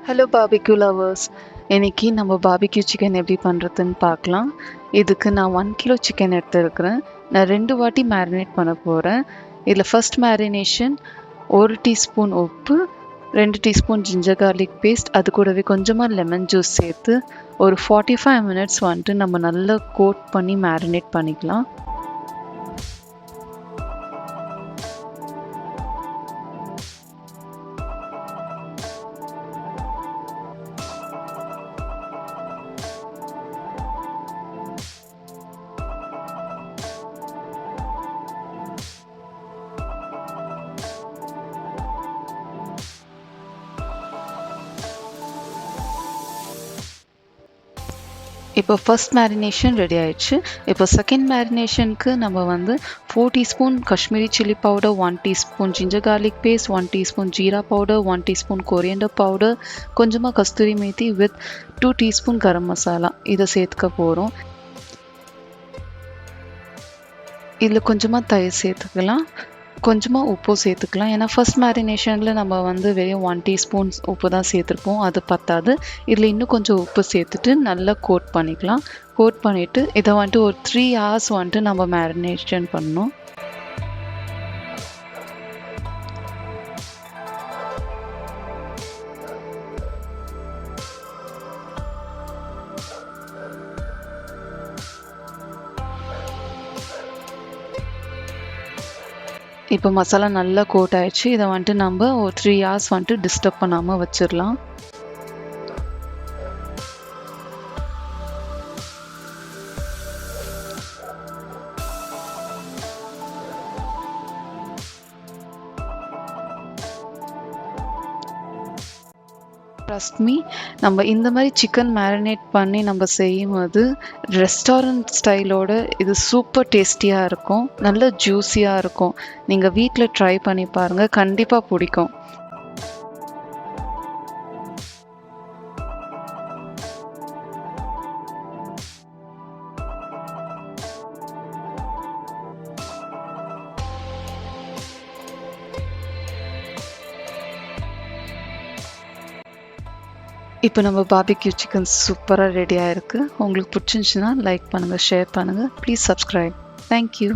Hello barbecue lovers. இன்னைக்கு நம்ம barbecue chicken எப்படி பண்ணுறதுன்னு பார்க்கலாம். இதுக்கு நான் 1 கிலோ சிக்கன் எடுத்துருக்கிறேன். நான் 2 வாட்டி மேரினேட் பண்ண போகிறேன். இதில் ஃபர்ஸ்ட் மேரினேஷன் 1 டீஸ்பூன் உப்பு, 2 டீஸ்பூன் ஜிஞ்சர் கார்லிக் பேஸ்ட், அது கூடவே கொஞ்சமாக லெமன் ஜூஸ் சேர்த்து ஒரு 45 மினிட்ஸ் வந்துட்டு நம்ம நல்லா கோட் பண்ணி மேரினேட் பண்ணிக்கலாம். இப்போ ஃபர்ஸ்ட் மேரினேஷன் ரெடி ஆயிடுச்சு. இப்போ செகண்ட் மேரினேஷனுக்கு நம்ம 4 teaspoon Kashmiri chilli powder, 1 teaspoon ginger garlic paste, 1 teaspoon jeera powder, 1 teaspoon coriander powder, கொஞ்சமாக கஸ்தூரி மேத்தி வித் 2 டீஸ்பூன் கரம் மசாலா இதை சேர்த்துக்க போகிறோம். இதில் கொஞ்சமாக தயிர் சேர்த்துக்கலாம், கொஞ்சமாக உப்பு சேர்த்துக்கலாம். ஏன்னா ஃபர்ஸ்ட் மேரினேஷனில் நம்ம வெறும் 1 டீஸ்பூன் உப்பு தான் சேர்த்துருப்போம், அது பத்தாது. இதில் இன்னும் கொஞ்சம் உப்பு சேர்த்துட்டு நல்லா கோட் பண்ணிக்கலாம். கோட் பண்ணிவிட்டு இதை ஒரு 3 hours நம்ம மேரினேஷன் பண்ணணும். இப்போ மசாலா நல்லா கோட் ஆயிடுச்சு. இதை நம்ம ஒரு 3 hours டிஸ்டர்ப் பண்ணாமல் வச்சிடலாம். ட்ரஸ்ட் மீ, நம்ம இந்த மாதிரி சிக்கன் மேரினேட் பண்ணி நம்ம செய்யும்போது ரெஸ்டாரண்ட் ஸ்டைலோட இது சூப்பர் டேஸ்டியாக இருக்கும், நல்ல ஜூஸியாக இருக்கும். நீங்கள் வீட்டில் ட்ரை பண்ணி பாருங்கள், கண்டிப்பாக பிடிக்கும். இப்போ நம்ம பார்பிக்யூ சிக்கன் சூப்பராக ரெடியாக இருக்குது. உங்களுக்கு பிடிச்சிருந்துச்சுன்னா லைக் பண்ணுங்கள், ஷேர் பண்ணுங்கள், ப்ளீஸ் சப்ஸ்கிரைப். தேங்க்யூ.